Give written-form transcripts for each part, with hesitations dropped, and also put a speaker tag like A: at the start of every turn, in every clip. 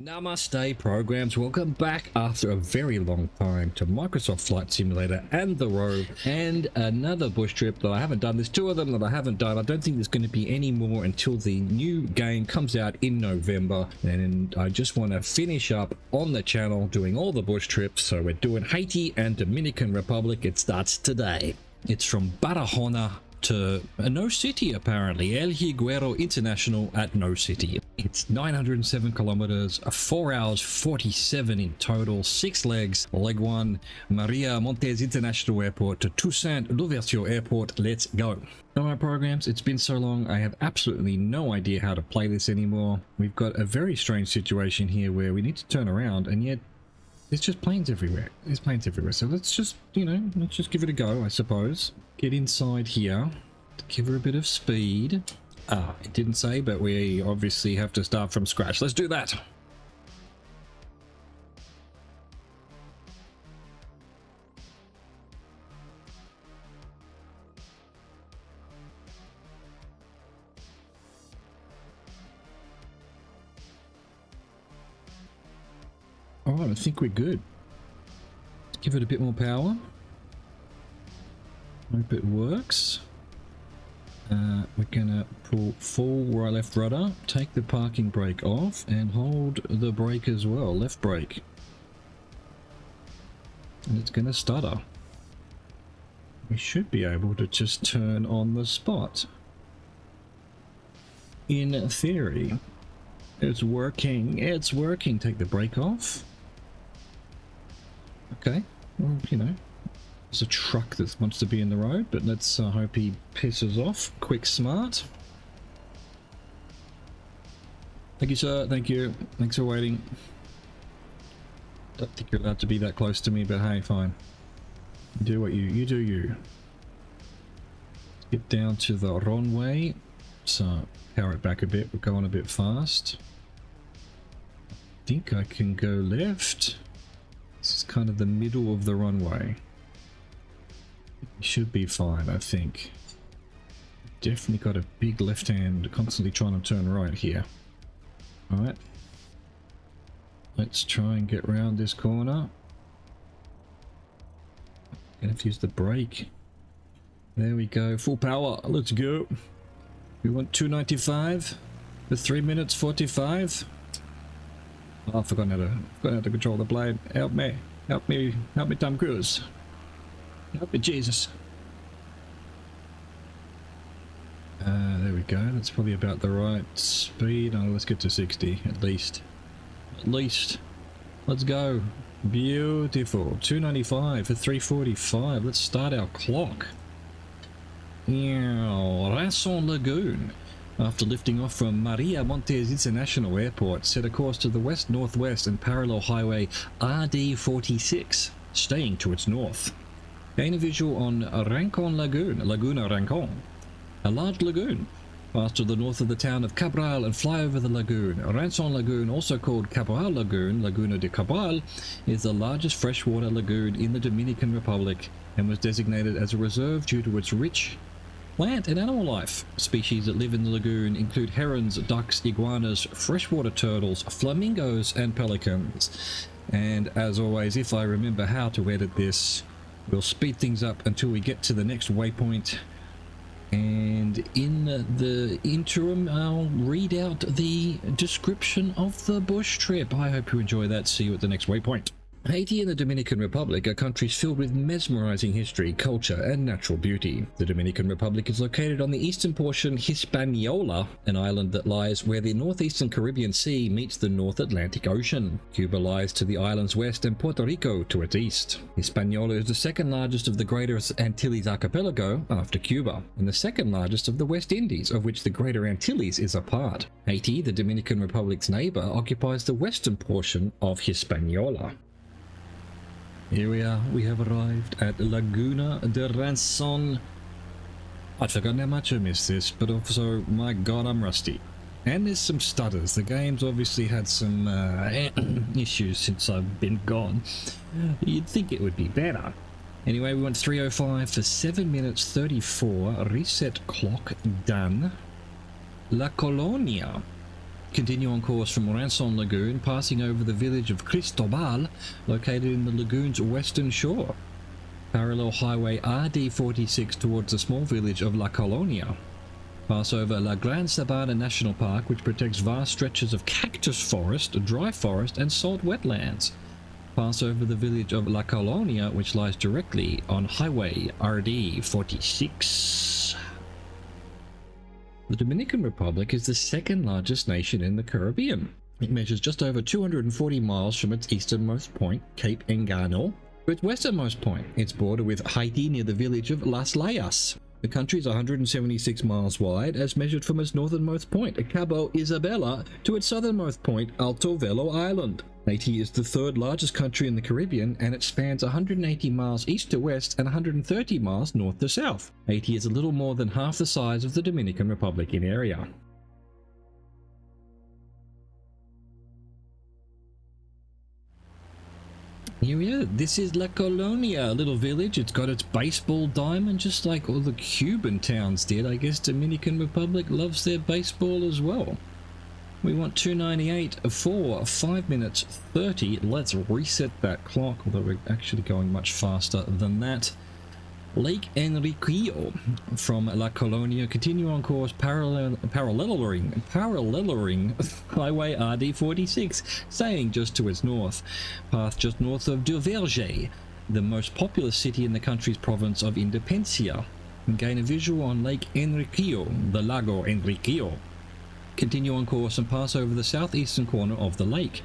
A: Namaste programs, welcome back after a very long time to Microsoft Flight Simulator and the Rove and another bush trip that I haven't done. There's two of them that I haven't done. I don't think there's going to be any more until the new game comes out in November, and I just want to finish up on the channel doing all the bush trips. So we're doing Haiti and Dominican Republic. It starts today. It's from Barahona to No City, apparently. El Higuero International at No City. It's 907 kilometers, 4 hours 47 in total, 6 legs. Leg 1, Maria Montes International Airport to Toussaint Louverture Airport. Let's go. Alright programs, it's been so long, I have absolutely no idea how to play this anymore. We've got a very strange situation here where we need to turn around, and yet there's just planes everywhere. There's planes everywhere. So let's just, let's just give it a go, I suppose. Get inside here. Give her a bit of speed. Ah, it didn't say, but we obviously have to start from scratch. Let's do that. All right, I think we're good. Let's give it a bit more power. Hope it works. We're gonna pull full right left rudder, take the parking brake off, and hold the brake as well, left brake. And it's gonna stutter. We should be able to just turn on the spot. In theory. It's working, it's working. Take the brake off. Okay, well, there's a truck that wants to be in the road, but let's hope he pisses off. Quick smart. Thank you, sir. Thank you. Thanks for waiting. Don't think you're allowed to be that close to me, but hey, fine. Do what you do you. Get down to the runway. So, power it back a bit. We're going a bit fast. I think I can go left. This is kind of the middle of the runway. Should be fine, I think. Definitely got a big left hand, constantly trying to turn right here. Alright. Let's try and get round this corner. Gonna have to use the brake. There we go, full power, let's go. We want 295 for 3 minutes 45. Oh, I've forgotten how to control the blade. Help me, Tom Cruise. Help me, Jesus. There we go. That's probably about the right speed. Oh, let's get to 60 at least. At least. Let's go. Beautiful. 295 for 345. Let's start our clock. Rasson Lagoon. After lifting off from Maria Montes International Airport, set a course to the west-northwest and parallel highway RD46, staying to its north. Gain a visual on Rancon Lagoon, Laguna Rancon, a large lagoon, pass to the north of the town of Cabral and fly over the lagoon. Rancon Lagoon, also called Cabral Lagoon, Laguna de Cabral, is the largest freshwater lagoon in the Dominican Republic and was designated as a reserve due to its rich plant and animal life. Species that live in the lagoon include herons, ducks, iguanas, freshwater turtles, flamingos, and pelicans. And as always, if I remember how to edit this, we'll speed things up until we get to the next waypoint, and in the interim I'll read out the description of the bush trip. I hope you enjoy that. See you at the next waypoint. Haiti and the Dominican Republic are countries filled with mesmerizing history, culture, and natural beauty. The Dominican Republic is located on the eastern portion Hispaniola, an island that lies where the northeastern Caribbean Sea meets the North Atlantic Ocean. Cuba lies to the island's west and Puerto Rico to its east. Hispaniola is the second largest of the Greater Antilles Archipelago after Cuba, and the second largest of the West Indies, of which the Greater Antilles is a part. Haiti, the Dominican Republic's neighbor, occupies the western portion of Hispaniola. Here we are, we have arrived at Laguna de Rancon. I'd forgotten how much I missed this, but also, my god, I'm rusty. And there's some stutters. The game's obviously had some issues since I've been gone. You'd think it would be better. Anyway, we went 3:05 for 7 minutes 34. Reset clock done. La Colonia. Continue on course from Ranson Lagoon, passing over the village of Cristobal, located in the lagoon's western shore. Parallel highway RD46 towards the small village of La Colonia. Pass over La Gran Sabana National Park, which protects vast stretches of cactus forest, dry forest, and salt wetlands. Pass over the village of La Colonia, which lies directly on highway RD46. The Dominican Republic is the second largest nation in the Caribbean. It measures just over 240 miles from its easternmost point, Cape Engano, to its westernmost point, its border with Haiti near the village of Las Layas. The country is 176 miles wide as measured from its northernmost point, Cabo Isabella, to its southernmost point, Alto Velo Island. Haiti is the third largest country in the Caribbean, and it spans 180 miles east to west and 130 miles north to south. Haiti is a little more than half the size of the Dominican Republic in area. Here we are. This is La Colonia, a little village. It's got its baseball diamond, just like all the Cuban towns did. I guess Dominican Republic loves their baseball as well. We want 298 for 5 minutes 30. Let's reset that clock, although we're actually going much faster than that. Lake Enriquillo from La Colonia. Continue on course paralleling highway RD46, staying just to its north. Path just north of Duvergé, the most populous city in the country's province of Independencia, and gain a visual on Lake Enriquillo, the Lago Enriquillo. Continue on course and pass over the southeastern corner of the lake.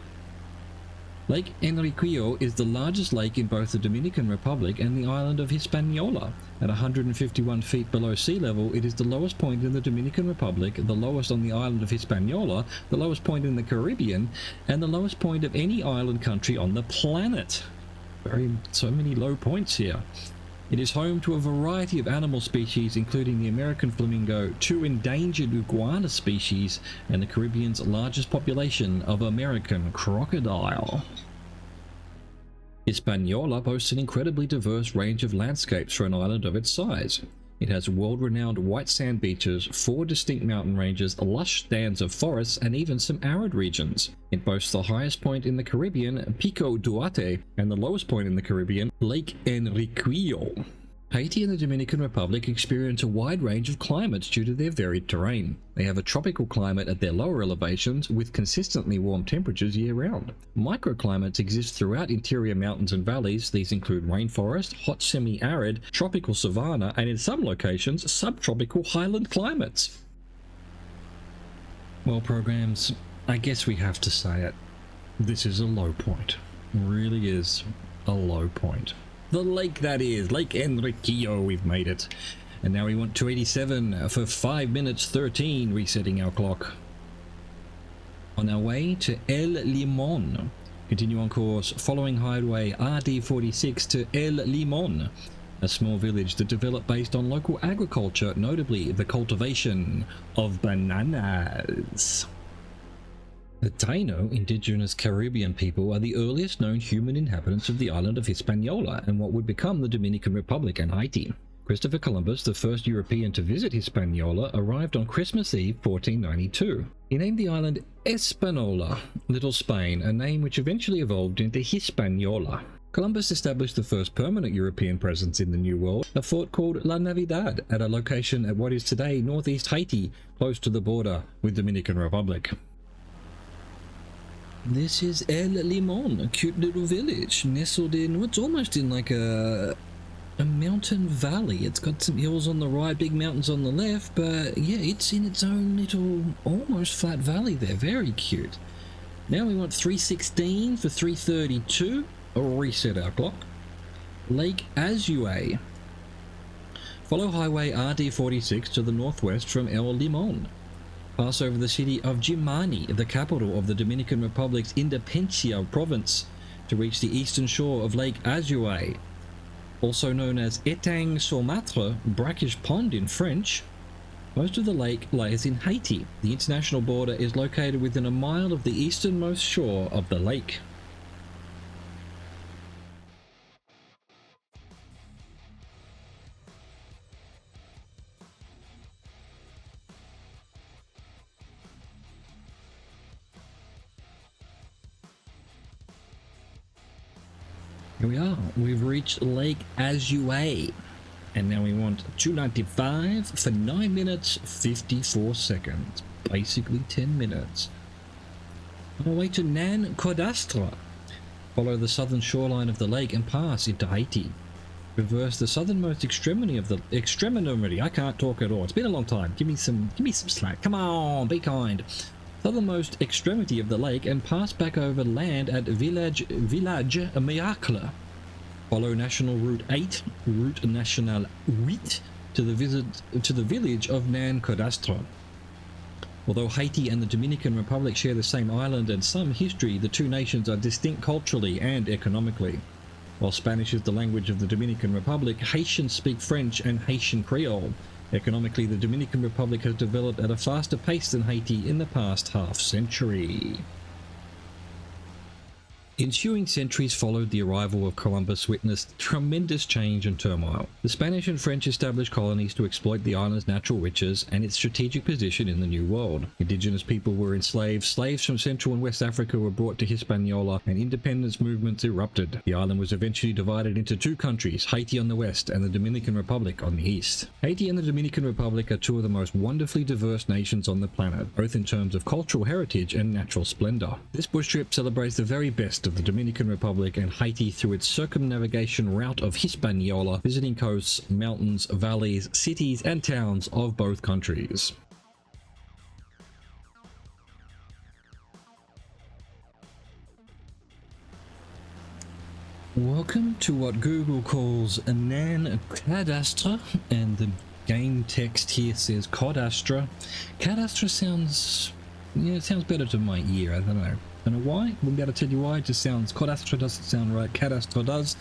A: Lake Enriquillo is the largest lake in both the Dominican Republic and the island of Hispaniola. At 151 feet below sea level, it is the lowest point in the Dominican Republic, the lowest on the island of Hispaniola, the lowest point in the Caribbean, and the lowest point of any island country on the planet. So many low points here. It is home to a variety of animal species, including the American flamingo, 2 endangered iguana species, and the Caribbean's largest population of American crocodile. Hispaniola boasts an incredibly diverse range of landscapes for an island of its size. It has world-renowned white sand beaches, 4 distinct mountain ranges, lush stands of forests, and even some arid regions. It boasts the highest point in the Caribbean, Pico Duarte, and the lowest point in the Caribbean, Lake Enriquillo. Haiti and the Dominican Republic experience a wide range of climates due to their varied terrain. They have a tropical climate at their lower elevations with consistently warm temperatures year-round. Microclimates exist throughout interior mountains and valleys. These include rainforest, hot semi-arid, tropical savanna, and in some locations, subtropical highland climates. Well, programs, I guess we have to say it. This is a low point. It really is a low point. The lake, that is, Lake Enriquillo, we've made it. And now we want 287 for 5 minutes 13, resetting our clock. On our way to El Limon. Continue on course, following highway RD46 to El Limon, a small village that developed based on local agriculture, notably the cultivation of bananas. The Taino, indigenous Caribbean people, are the earliest known human inhabitants of the island of Hispaniola and what would become the Dominican Republic and Haiti. Christopher Columbus, the first European to visit Hispaniola, arrived on Christmas Eve 1492. He named the island Espanola, Little Spain, a name which eventually evolved into Hispaniola. Columbus established the first permanent European presence in the New World, a fort called La Navidad, at a location at what is today northeast Haiti, close to the border with Dominican Republic. This is El Limon, a cute little village nestled in what's almost in like a mountain valley. It's got some hills on the right, big mountains on the left, but yeah, it's in its own little almost flat valley there. Very cute. Now we want 316 for 332. I'll reset our clock. Lake Azure. Follow highway RD46 to the northwest from El Limon. Pass over the city of Jimani, the capital of the Dominican Republic's Independencia province, to reach the eastern shore of Lake Azure, also known as Etang Saumâtre, brackish pond in French. Most of the lake lies in Haiti. The international border is located within a mile of the easternmost shore of the lake. Here we are. We've reached Lake Azure. And now we want 295 for 9 minutes 54 seconds. Basically 10 minutes. On our way to Nan Cadastre. Follow the southern shoreline of the lake and pass into Haiti. Reverse the southernmost extremity of the extremity. I can't talk at all. It's been a long time. Give me some slack. Come on, be kind. Southernmost extremity of the lake and pass back over land at Village Miracle. Follow National Route 8, Route Nationale 8 to the village of Nan Cadastre. Although Haiti and the Dominican Republic share the same island and some history, the two nations are distinct culturally and economically. While Spanish is the language of the Dominican Republic, Haitians speak French and Haitian Creole. Economically, the Dominican Republic has developed at a faster pace than Haiti in the past half-century. Ensuing centuries followed the arrival of Columbus witnessed tremendous change and turmoil. The Spanish and French established colonies to exploit the island's natural riches and its strategic position in the New World. Indigenous people were enslaved, slaves from Central and West Africa were brought to Hispaniola, and independence movements erupted. The island was eventually divided into two countries, Haiti on the west and the Dominican Republic on the east. Haiti and the Dominican Republic are two of the most wonderfully diverse nations on the planet, both in terms of cultural heritage and natural splendor. This bush trip celebrates the very best of the Dominican Republic and Haiti through its circumnavigation route of Hispaniola, visiting coasts, mountains, valleys, cities, and towns of both countries. Welcome to what Google calls a Nan Cadastre, and the game text here says Cadastre. Cadastre sounds, it sounds better to my ear. I don't know why. Wouldn't be able to tell you why. It just sounds, Cadastre doesn't sound right. Cadastre does.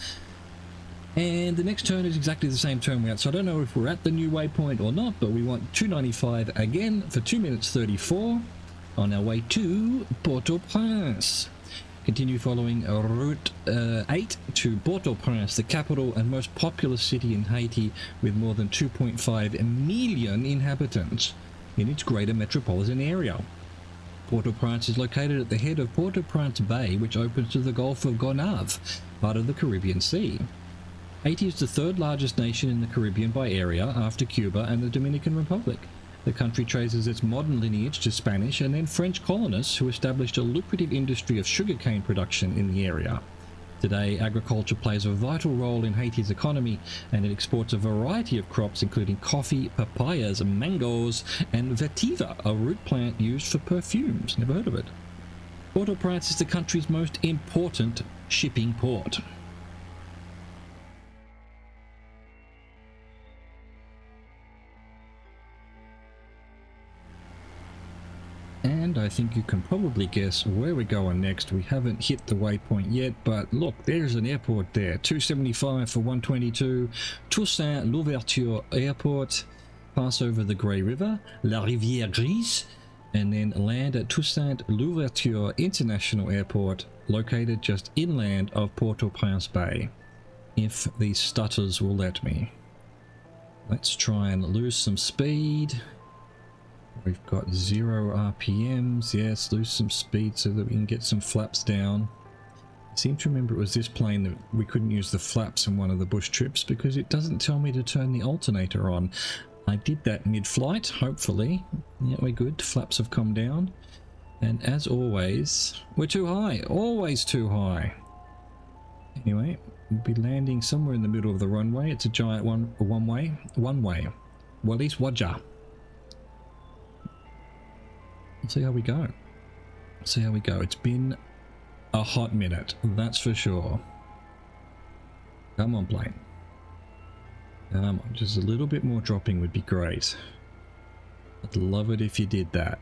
A: And the next turn is exactly the same turn we're at. So I don't know if we're at the new waypoint or not, but we want 295 again for 2 minutes 34 on our way to Port-au-Prince. Continue following Route 8 to Port-au-Prince, the capital and most populous city in Haiti with more than 2.5 million inhabitants in its greater metropolitan area. Port-au-Prince is located at the head of Port-au-Prince Bay, which opens to the Gulf of Gonave, part of the Caribbean Sea. Haiti is the third largest nation in the Caribbean by area after Cuba and the Dominican Republic. The country traces its modern lineage to Spanish and then French colonists who established a lucrative industry of sugarcane production in the area. Today, agriculture plays a vital role in Haiti's economy, and it exports a variety of crops including coffee, papayas, mangoes, and vetiver, a root plant used for perfumes. Never heard of it. Port-au-Prince is the country's most important shipping port. And I think you can probably guess where we're going next. We haven't hit the waypoint yet, but look, there's an airport there. 275 for 122. Toussaint Louverture Airport. Pass over the Grey River, La Rivière Grise, and then land at Toussaint Louverture International Airport, located just inland of Port-au-Prince Bay. If these stutters will let me. Let's try and lose some speed. We've got 0 RPMs. Yes, lose some speed so that we can get some flaps down. I seem to remember it was this plane that we couldn't use the flaps in one of the bush trips because it doesn't tell me to turn the alternator on. I did that mid-flight, hopefully. Yeah, we're good. Flaps have come down. And as always, we're too high. Always too high. Anyway, we'll be landing somewhere in the middle of the runway. It's a giant one way. Well, at least Wajah. See how we go. See how we go. It's been a hot minute, that's for sure. Come on, plane. Come on, just a little bit more dropping would be great. I'd love it if you did that.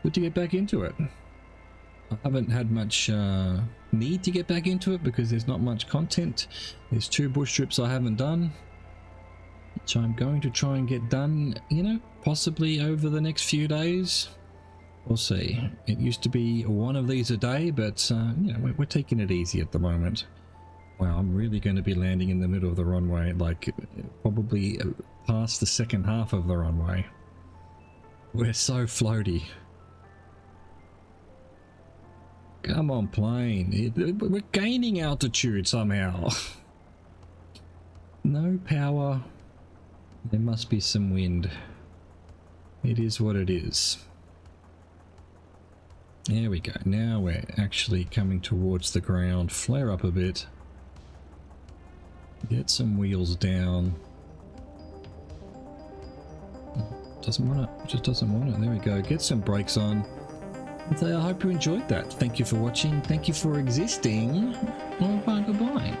A: Good to get back into it. I haven't had much need to get back into it because there's not much content. There's 2 bush trips I haven't done. So I'm going to try and get done, possibly over the next few days. We'll see. It used to be one of these a day, but, we're taking it easy at the moment. Wow, I'm really going to be landing in the middle of the runway, like, probably past the second half of the runway. We're so floaty. Come on, plane. We're gaining altitude somehow. No power. There must be some wind. It is what it is. There we go. Now we're actually coming towards the ground. Flare up a bit. Get some wheels down. Doesn't want it. Just doesn't want it. There we go. Get some brakes on. So I hope you enjoyed that. Thank you for watching. Thank you for existing. Goodbye.